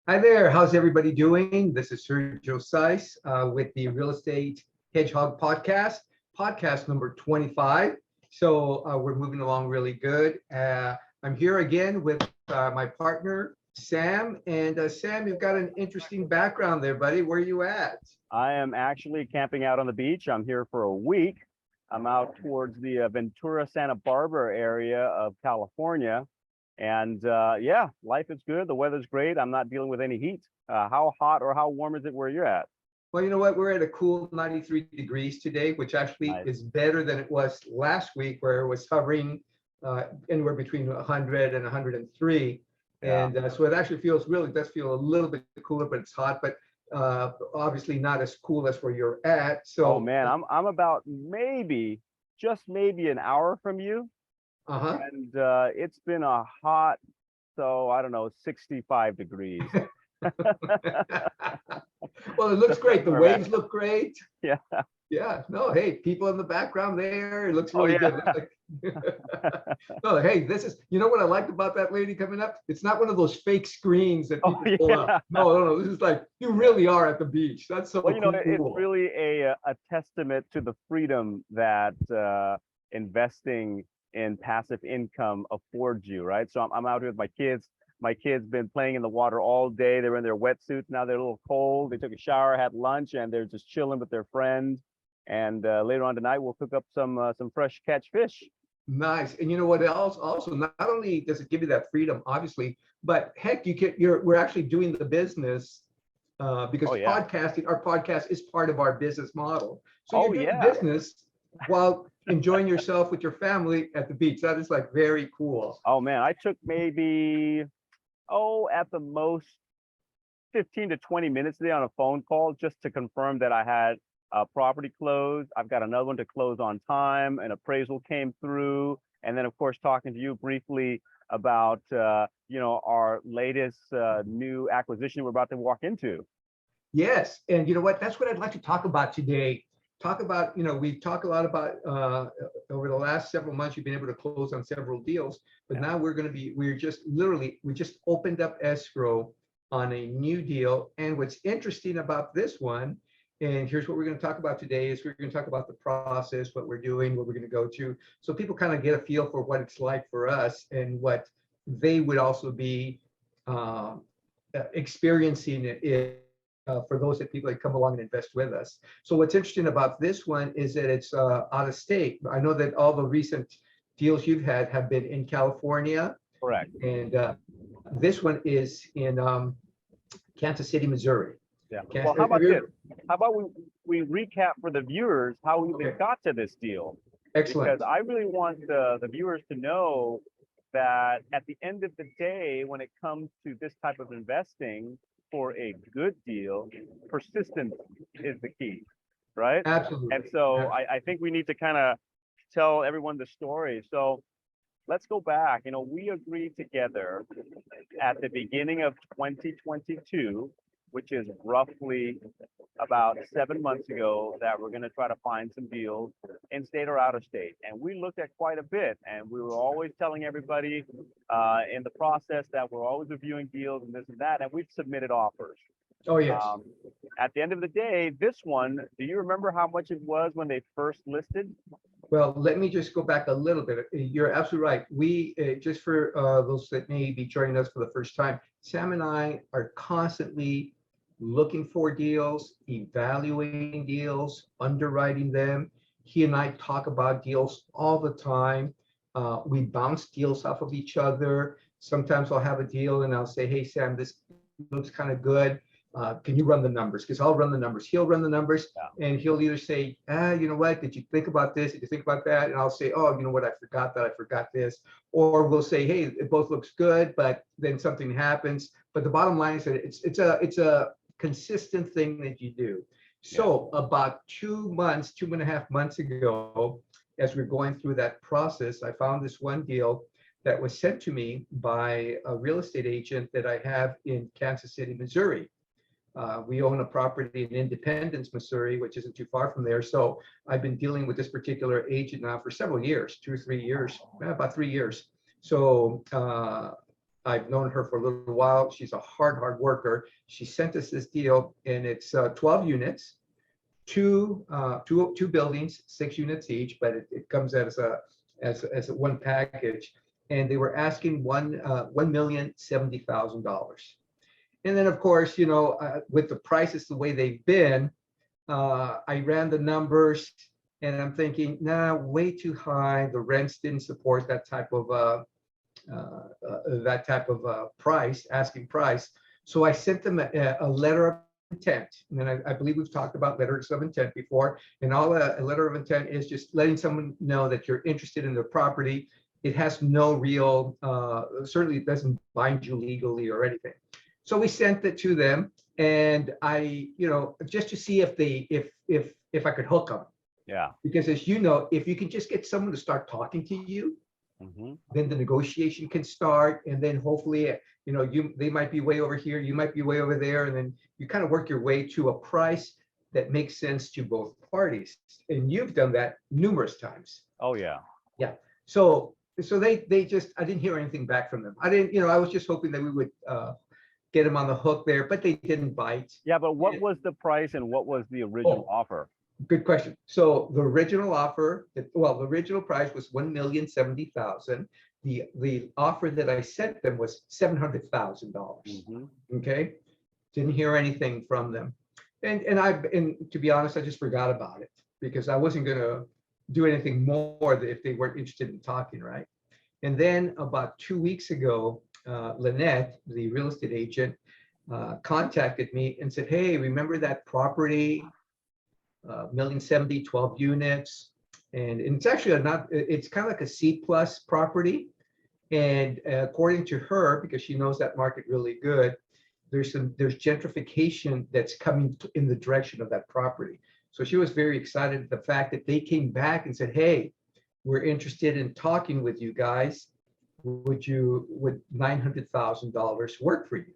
Hi there. How's everybody doing? This is Sergio Sais with the Real Estate Hedgehog podcast number 25. So we're moving along really good. I'm here again with my partner, Sam. And Sam, you've got an interesting background there, buddy. Where are you at? I am actually camping out on the beach. I'm here for a week. I'm out towards the Ventura, Santa Barbara area of California. And yeah, life is good. The weather's great. I'm not dealing with any heat. How hot or how warm is it where you're at? Well, you know what? We're at a cool 93 degrees today, which actually Nice. is better than it was last week, where it was hovering anywhere between 100 and 103. Yeah. And so it actually feels really does feel a little bit cooler, but it's hot, but obviously not as cool as where you're at. Oh So, man, I'm about just maybe an hour from you. uh-huh. And it's been a hot, so I don't know, 65 degrees. Well, it looks great. The Where I'm at. waves look great. Yeah. Yeah, no, hey, people in the background there, it looks Oh really yeah. good. No, hey, this is, you know what I liked about that lady coming up? It's not one of those fake screens that Oh people pull yeah. up. No, no, no, this is like, you really are at the beach. That's so Well, it's cool. really a testament to the freedom that investing in passive income affords you, right? So I'm out here with my kids. My kids been playing in the water all day. They're in their wetsuits. Now they're a little cold. They took a shower, had lunch, and they're just chilling with their friends. And later on tonight, we'll cook up some fresh catch fish. Nice. And you know what else? Also, not only does it give you that freedom, obviously, but heck, we're actually doing the business because Oh yeah. our podcast is part of our business model. So Oh you're doing yeah. business while enjoying yourself with your family at the beach. That is like very cool. Oh man, I took maybe at the most 15 to 20 minutes today on a phone call just to confirm that I had a property closed. I've got another one to close on time. An appraisal came through. And then, of course, talking to you briefly about, our latest new acquisition we're about to walk into. Yes. And you know what? That's what I'd like to talk about today. Talk about, we've talked a lot about over the last several months, you've been able to close on several deals, but Yeah. now we just opened up escrow on a new deal. And what's interesting about this one, and here's what we're going to talk about today, is we're going to talk about the process, what we're doing, what we're going to go to, so people kind of get a feel for what it's like for us and what they would also be experiencing it for those that people that come along and invest with us. So what's interesting about this one is that it's out of state. I know that all the recent deals you've had have been in California, Correct. and this one is in Kansas City, Missouri. Yeah. Kansas, Well, how about have you this? How about we recap for the viewers how we Okay. even got to this deal? Excellent. Because I really want the viewers to know that at the end of the day, when it comes to this type of investing for a good deal, persistence is the key, right? Absolutely. And so I think we need to kind of tell everyone the story. So let's go back. We agreed together at the beginning of 2022, which is roughly about 7 months ago, that we're going to try to find some deals in state or out of state. And we looked at quite a bit, and we were always telling everybody in the process that we're always reviewing deals and this and that, and we've submitted offers. Oh, yes. At the end of the day, this one, do you remember how much it was when they first listed? Well, let me just go back a little bit. You're absolutely right. We, just for those that may be joining us for the first time, Sam and I are constantly looking for deals, evaluating deals, underwriting them. He and I talk about deals all the time. We bounce deals off of each other. Sometimes I'll have a deal and I'll say, hey, Sam, this looks kind of good. Can you run the numbers? Because I'll run the numbers. He'll run the numbers, and he'll either say, you know what? Did you think about this? Did you think about that? And I'll say, oh, you know what? I forgot that. I forgot this. Or we'll say, hey, it both looks good, but then something happens. But the bottom line is that it's a consistent thing that you do. So about 2.5 months ago, as we're going through that process, I found this one deal that was sent to me by a real estate agent that I have in Kansas City, Missouri. We own a property in Independence, Missouri, which isn't too far from there. So I've been dealing with this particular agent now for several years, 2 or 3 years, about 3 years. So I've known her for a little while. She's a hard worker. She sent us this deal, and it's 12 units, two buildings, 6 units each, but it comes as a one package. And they were asking $1,070,000. And then, of course, with the prices the way they've been, I ran the numbers, and I'm thinking, nah, way too high. The rents didn't support that type of price, asking price. So I sent them a letter of intent. And then I believe we've talked about letters of intent before. And all a letter of intent is just letting someone know that you're interested in the property. It has no real, certainly it doesn't bind you legally or anything. So we sent it to them, and just to see if I could hook them. Yeah. Because as if you can just get someone to start talking to you, then the negotiation can start, and then hopefully, they might be way over here, you might be way over there, and then you kind of work your way to a price that makes sense to both parties. And you've done that numerous times. Oh yeah. Yeah. So they just, I didn't hear anything back from them. I didn't, I was just hoping that we would get them on the hook there, but they didn't bite. Yeah, but what was the price and what was the original offer? Good question. So the original offer, the original price was $1,070,000. The offer that I sent them was $700,000. Okay, didn't hear anything from them, and to be honest, I just forgot about it because I wasn't gonna do anything more if they weren't interested in talking, right? And then about 2 weeks ago, Lynette, the real estate agent, contacted me and said, "Hey, remember that property? $1,070,000, 12 units, and it's actually it's kind of like a C plus property. And according to her, because she knows that market really good, there's gentrification that's coming in the direction of that property. So she was very excited at the fact that they came back and said, "Hey, we're interested in talking with you guys. Would $900,000 work for you?"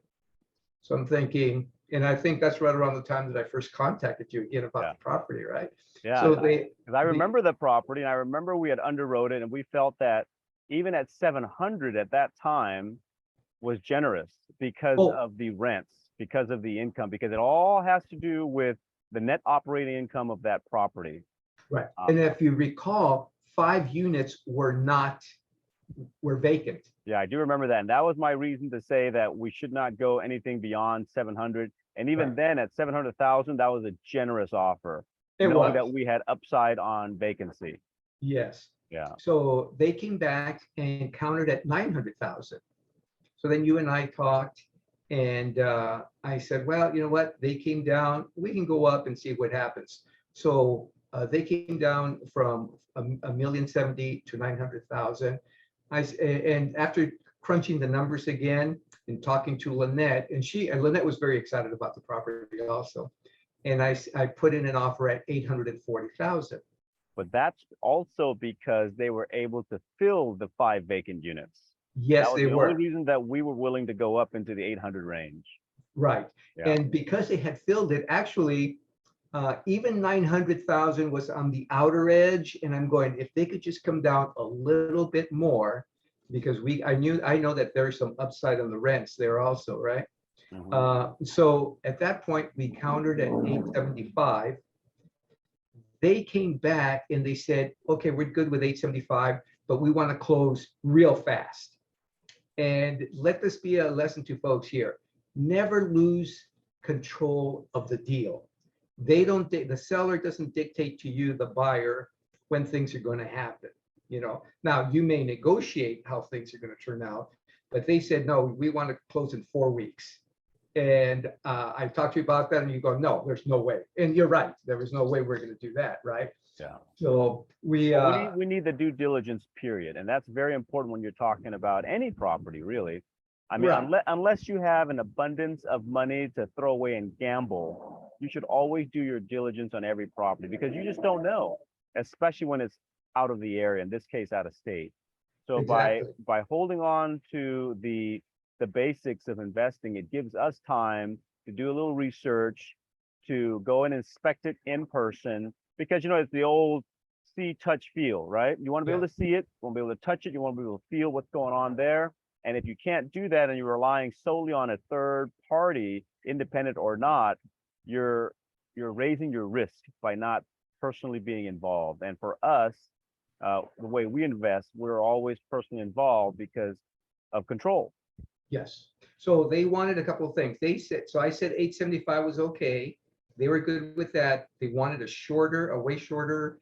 So I'm thinking, and I think that's right around the time that I first contacted you again about the property, right? Yeah. So because I remember the property, and I remember we had underwrote it, and we felt that even at 700 at that time was generous because of the rents, because of the income, because it all has to do with the net operating income of that property. Right. And if you recall, 5 units were vacant. Yeah, I do remember that. And that was my reason to say that we should not go anything beyond 700. And even then at 700,000, that was a generous offer. Knowing that we had upside on vacancy. Yes. Yeah. So they came back and countered at 900,000. So then you and I talked, and I said, well, you know what? They came down. We can go up and see what happens. So they came down from $1,070,000 to 900,000. And after crunching the numbers again and talking to Lynette, and Lynette was very excited about the property also. And I put in an offer at 840,000. But that's also because they were able to fill the 5 vacant units. Yes, they were. The only reason that we were willing to go up into the 800 range. Right. Yeah. And because they had filled it, actually, even 900,000 was on the outer edge. And I'm going, if they could just come down a little bit more, because I know that there's some upside on the rents there also, right? So at that point, we countered at 875. They came back and they said, okay, we're good with 875, but we want to close real fast. And let this be a lesson to folks here. Never lose control of the deal. The seller doesn't dictate to you, the buyer, when things are going to happen. Now you may negotiate how things are going to turn out, but they said, no, we want to close in 4 weeks. And I talked to you about that, and you go, no, there's no way. And you're right. There was no way we're going to do that, right? Yeah. So we need the due diligence period, and that's very important when you're talking about any property, really. I mean, unless you have an abundance of money to throw away and gamble, you should always do your diligence on every property, because you just don't know, especially when it's out of the area, in this case, out of state. So by holding on to the basics of investing, it gives us time to do a little research, to go and inspect it in person, because it's the old see, touch, feel, right? You want to be able to see it, you want to be able to touch it, you want to be able to feel what's going on there. And if you can't do that and you're relying solely on a third party, independent or not, you're raising your risk by not personally being involved. And for us, the way we invest, we're always personally involved because of control. Yes. So they wanted a couple of things. They said, so I said 875 was okay. They were good with that. They wanted a way shorter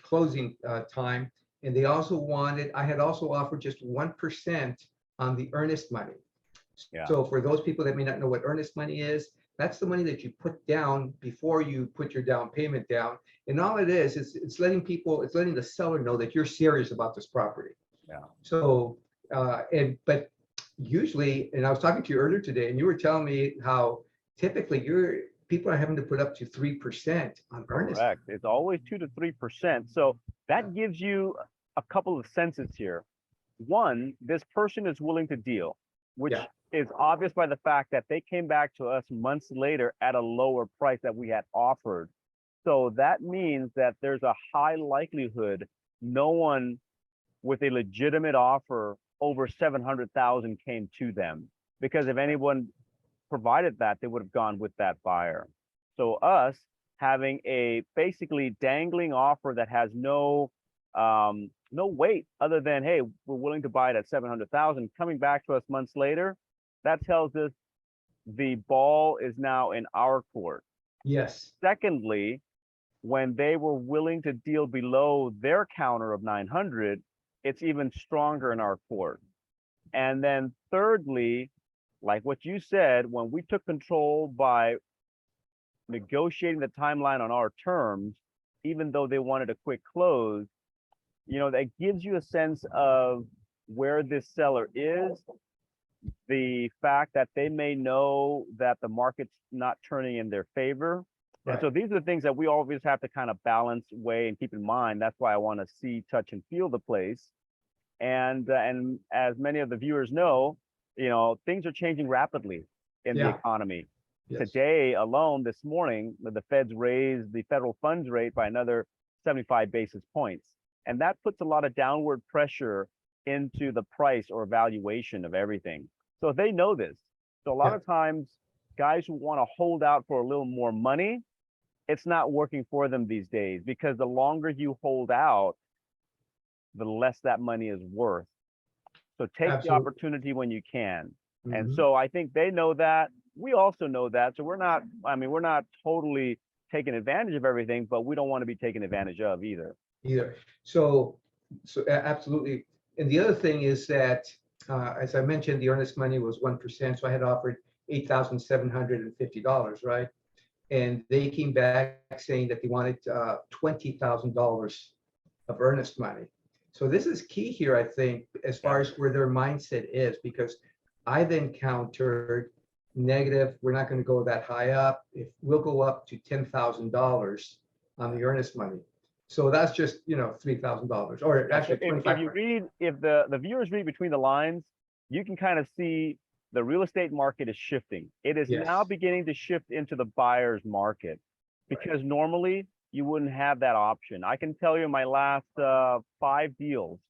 closing time. And they also wanted, I had also offered just 1% on the earnest money. Yeah. So for those people that may not know what earnest money is, that's the money that you put down before you put your down payment down. And all it is it's letting the seller know that you're serious about this property. Yeah. So, but usually, and I was talking to you earlier today, and you were telling me how typically people are having to put up to 3% on earnest. Correct. It's always 2 to 3%. So that gives you a couple of senses here. One, this person is willing to deal, which is obvious by the fact that they came back to us months later at a lower price that we had offered. So that means that there's a high likelihood no one with a legitimate offer over 700,000 came to them, because if anyone provided that, they would have gone with that buyer. So us having a basically dangling offer that has no weight other than, hey, we're willing to buy it at 700,000, coming back to us months later, that tells us the ball is now in our court. Yes. Secondly, when they were willing to deal below their counter of 900, it's even stronger in our court. And then thirdly, like what you said, when we took control by negotiating the timeline on our terms, even though they wanted a quick close, that gives you a sense of where this seller is, the fact that they may know that the market's not turning in their favor. Right. And so these are the things that we always have to kind of balance, weigh, and keep in mind. That's why I want to see, touch, and feel the place. And as many of the viewers know, things are changing rapidly in the economy. Yes. Today alone, this morning, the Feds raised the federal funds rate by another 75 basis points. And that puts a lot of downward pressure into the price or valuation of everything. So they know this. So a lot of times, guys who want to hold out for a little more money, it's not working for them these days, because the longer you hold out, the less that money is worth. So take the opportunity when you can. And so I think they know that. We also know that. So we're not totally taking advantage of everything, but we don't want to be taken advantage of either. So absolutely. And the other thing is that, as I mentioned, the earnest money was 1%. So I had offered $8,750, right? And they came back saying that they wanted $20,000 of earnest money. So this is key here, I think, as far as where their mindset is, because I then countered negative. We're not going to go that high up. If we'll go up to $10,000 on the earnest money. So that's just, $3,000, or actually $2,500. If the viewers read between the lines, you can kind of see the real estate market is shifting. It is now beginning to shift into the buyer's market, because normally you wouldn't have that option. I can tell you my last 5 deals,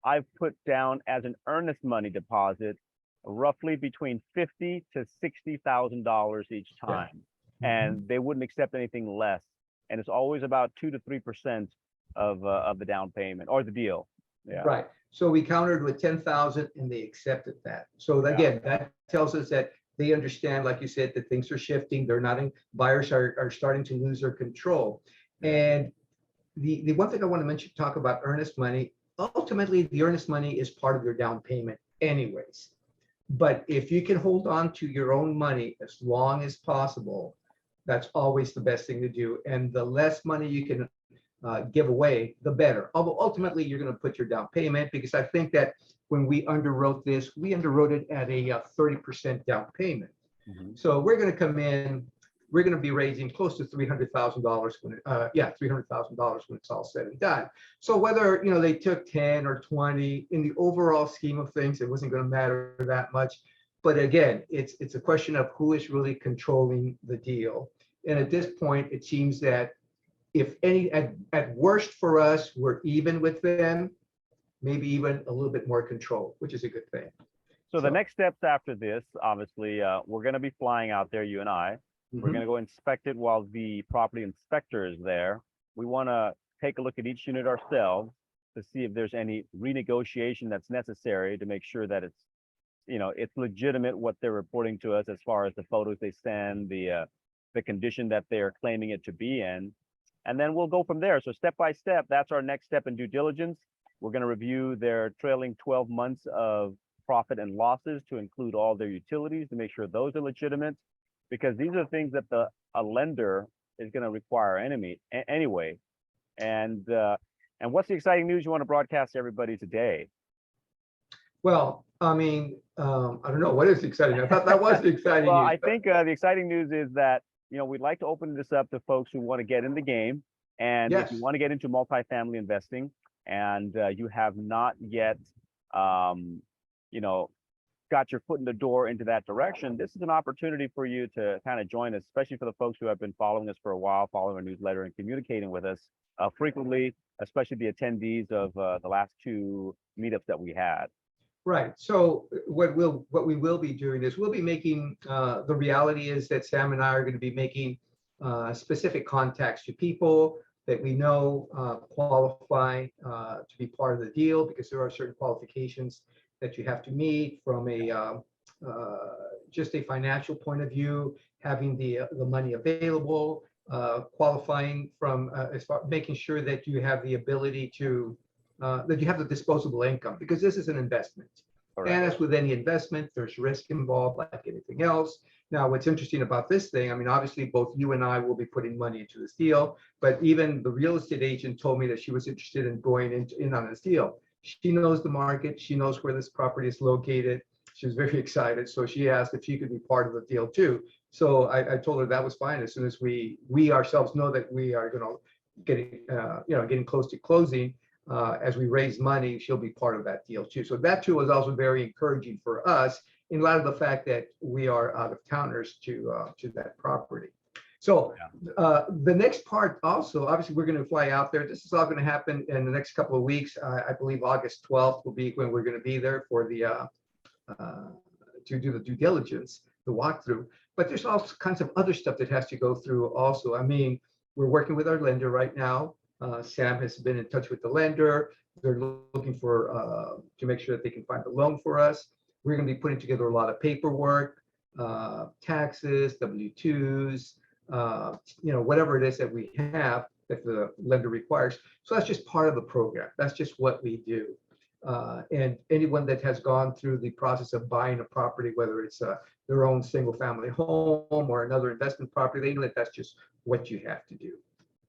I've put down as an earnest money deposit roughly between $50,000 to $60,000 each time, and they wouldn't accept anything less. And it's always about 2 to 3% of the down payment or the deal. Yeah. Right. So we countered with 10,000, and they accepted that. So again, that tells us that they understand, like you said, that things are shifting. They're not buyers are starting to lose their control. And the one thing I want to talk about earnest money. Ultimately, the earnest money is part of your down payment anyways. But if you can hold on to your own money as long as possible, that's always the best thing to do. And the less money you can give away, the better. Although ultimately you're going to put your down payment, because I think that when we underwrote this, we underwrote it at a 30% down payment. So we're going to come in, we're going to be raising close to $300,000 when $300,000 when it's all said and done. So whether they took 10 or 20, in the overall scheme of things, it wasn't going to matter that much. But again, it's a question of who is really controlling the deal. And at this point, it seems that if any, at worst for us, we're even with them, maybe even a little bit more control, which is a good thing. So the next steps after this, obviously, we're going to be flying out there, you and I. We're going Mhm. to go inspect it while the property inspector is there. We want to take a look at each unit ourselves to see if there's any renegotiation that's necessary to make sure that it's, it's legitimate what they're reporting to us as far as the photos they send, the condition that they're claiming it to be in, and then we'll go from there. So step by step, that's our next step in due diligence. We're going to review their trailing 12 months of profit and losses to include all their utilities to make sure those are legitimate, because these are things that a lender is going to require anyway. And what's the exciting news you want to broadcast to everybody today? Well, I mean, I don't know what is exciting. I thought that was the exciting Well, news. I think the exciting news is that, we'd like to open this up to folks who want to get in the game. And if you Yes, want to get into multifamily investing and you have not yet, um, you know, got your foot in the door into that direction, this is an opportunity for you to kind of join us, especially for the folks who have been following us for a while, following our newsletter and communicating with us frequently, especially the attendees of the last two meetups that we had. right. So what we will be doing is we'll be making, the reality is that Sam and I are going to be making specific contacts to people that we know qualify to be part of the deal, because there are certain qualifications that you have to meet from a just a financial point of view, having the money available, qualifying from as far making sure that you have the ability to that you have the disposable income, because this is an investment. Correct. And as with any investment, there's risk involved like anything else. Now, what's interesting about this thing, I mean, obviously, both you and I will be putting money into this deal, but even the real estate agent told me that she was interested in going in on this deal. She knows the market. She knows where this property is located. She was very excited. So she asked if she could be part of the deal too. So I told her that was fine. As soon as we ourselves know that we are going to getting close to closing, as we raise money, she'll be part of that deal too. So that too was also very encouraging for us, in light of the fact that we are out of towners to that property. So the next part also, obviously, we're going to fly out there. This is all going to happen in the next couple of weeks. I believe August 12th will be when we're going to be there for the to do the due diligence, the walkthrough. But there's all kinds of other stuff that has to go through also. I mean, we're working with our lender right now. Sam has been in touch with the lender. They're looking for to make sure that they can find a loan for us. We're going to be putting together a lot of paperwork, taxes, W-2s, whatever it is that we have that the lender requires. So that's just part of the program. That's just what we do. And anyone that has gone through the process of buying a property, whether it's their own single family home or another investment property, they know that that's just what you have to do.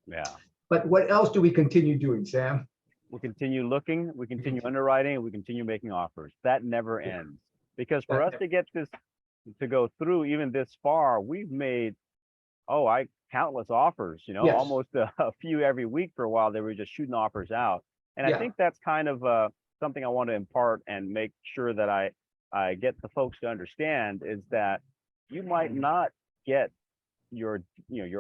Yeah. But what else do we continue doing, Sam? We continue looking, we continue underwriting, and we continue making offers. That never ends. Because for us to get this to go through even this far, we've made countless offers, Yes. almost a few every week for a while. They were just shooting offers out. And Yeah. I think that's kind of something I want to impart and make sure that I get the folks to understand, is that you might not get your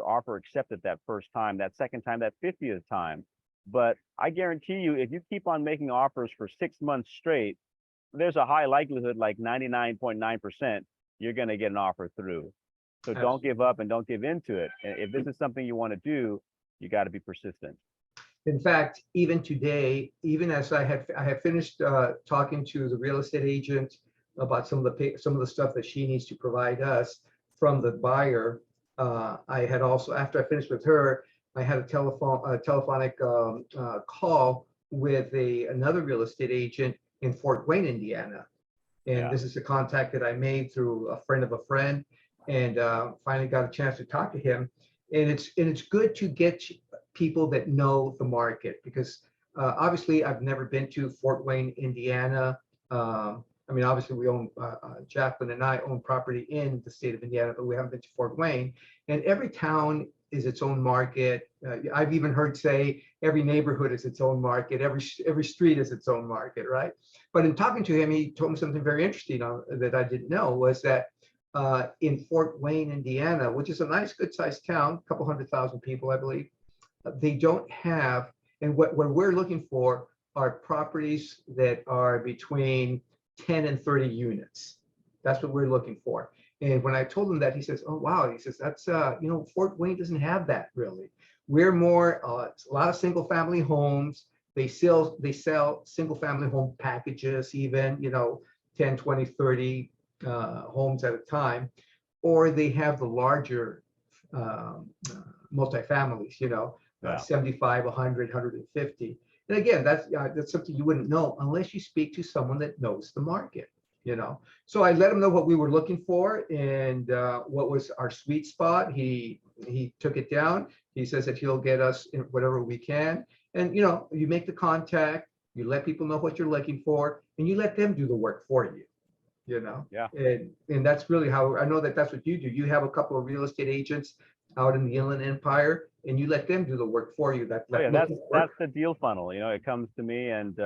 offer accepted that first time, that second time, that 50th time. But I guarantee you, if you keep on making offers for 6 months straight, there's a high likelihood, like 99.9%, you're going to get an offer through. So don't give up and don't give into it. If this is something you want to do, you got to be persistent. In fact, even today, even as I have finished talking to the real estate agent about some of the stuff that she needs to provide us from the buyer, I had also, after I finished with her, I had a telephonic call with another real estate agent in Fort Wayne, Indiana. And this is a contact that I made through a friend of a friend, and finally got a chance to talk to him. And it's good to get people that know the market, because obviously I've never been to Fort Wayne, Indiana. I mean, obviously we own, Jacqueline and I own property in the state of Indiana, but we haven't been to Fort Wayne. And every town is its own market. I've even heard say every neighborhood is its own market. Every street is its own market, right? But in talking to him, he told me something very interesting that I didn't know, was that in Fort Wayne, Indiana, which is a nice, good-sized town, a couple 100,000 people, I believe, they don't have, and what we're looking for are properties that are between 10 and 30 units. That's what we're looking for. And when I told him that, he says, oh, wow. He says, that's, Fort Wayne doesn't have that really. We're more, it's a lot of single family homes. They sell single family home packages, even, 10, 20, 30 homes at a time. Or they have the larger multifamilies, Yeah. 75, 100, 150. And again, that's something you wouldn't know unless you speak to someone that knows the market. So I let him know what we were looking for and what was our sweet spot. He took it down. He says that he'll get us in whatever we can. And you make the contact, you let people know what you're looking for, and you let them do the work for you. Yeah. And that's really how I know that that's what you do. You have a couple of real estate agents out in the Inland Empire, and you let them do the work for you. Oh, yeah, that's the deal funnel. It comes to me, and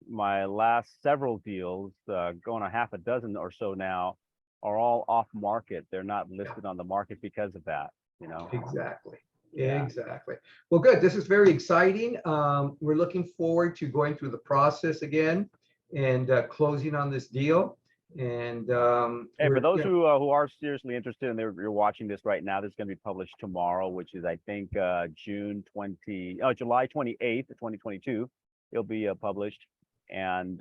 my last several deals, going on half a dozen or so now, are all off market. They're not listed on the market because of that. Exactly. Yeah. Exactly. Well, good. This is very exciting. We're looking forward to going through the process again and closing on this deal. And Hey, for those who are seriously interested and you're watching this right now, this is going to be published tomorrow, which is I think July 28th, 2022. It'll be published, and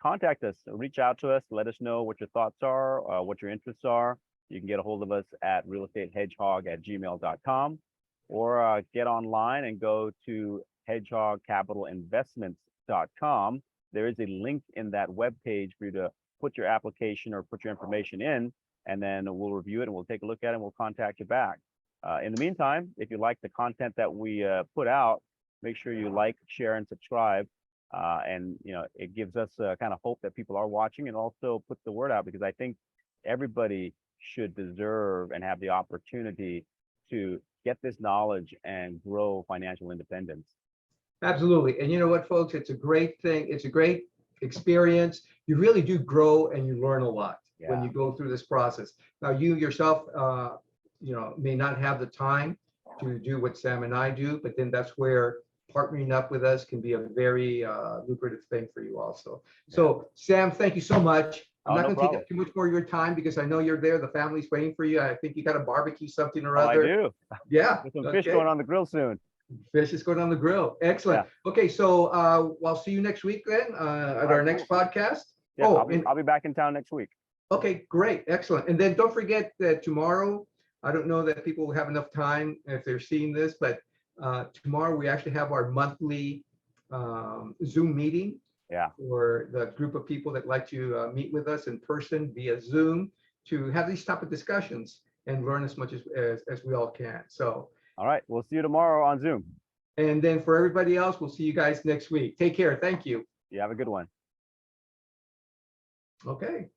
contact us, reach out to us, let us know what your thoughts are, what your interests are. You can get a hold of us at realestatehedgehog@gmail.com, or get online and go to hedgehogcapitalinvestments.com. There is a link in that webpage for you to put your application or put your information in, and then we'll review it and we'll take a look at it and we'll contact you back. In the meantime, if you like the content that we put out, make sure you like, share, and subscribe. And it gives us kind of hope that people are watching, and also put the word out, because I think everybody should deserve and have the opportunity to get this knowledge and grow financial independence. Absolutely. And you know what, folks, it's a great thing. It's a great experience. You really do grow and you learn a lot when you go through this process. Now, you yourself, may not have the time to do what Sam and I do, but then that's where partnering up with us can be a very lucrative thing for you also. So, Sam, thank you so much. I'm not going to take up too much more of your time because I know you're there. The family's waiting for you. I think you got to barbecue something or other. I do. Yeah. There's some fish going on the grill soon. Fish is going on the grill. Excellent. Yeah. Okay, so I'll see you next week then at our next podcast. Yeah, I'll be back in town next week. Okay, great. Excellent. And then don't forget that tomorrow, I don't know that people will have enough time if they're seeing this, but tomorrow we actually have our monthly Zoom meeting. Yeah. For the group of people that like to meet with us in person via Zoom to have these type of discussions and learn as much as we all can. So. All right. We'll see you tomorrow on Zoom. And then for everybody else, we'll see you guys next week. Take care. Thank you. You have a good one. Okay.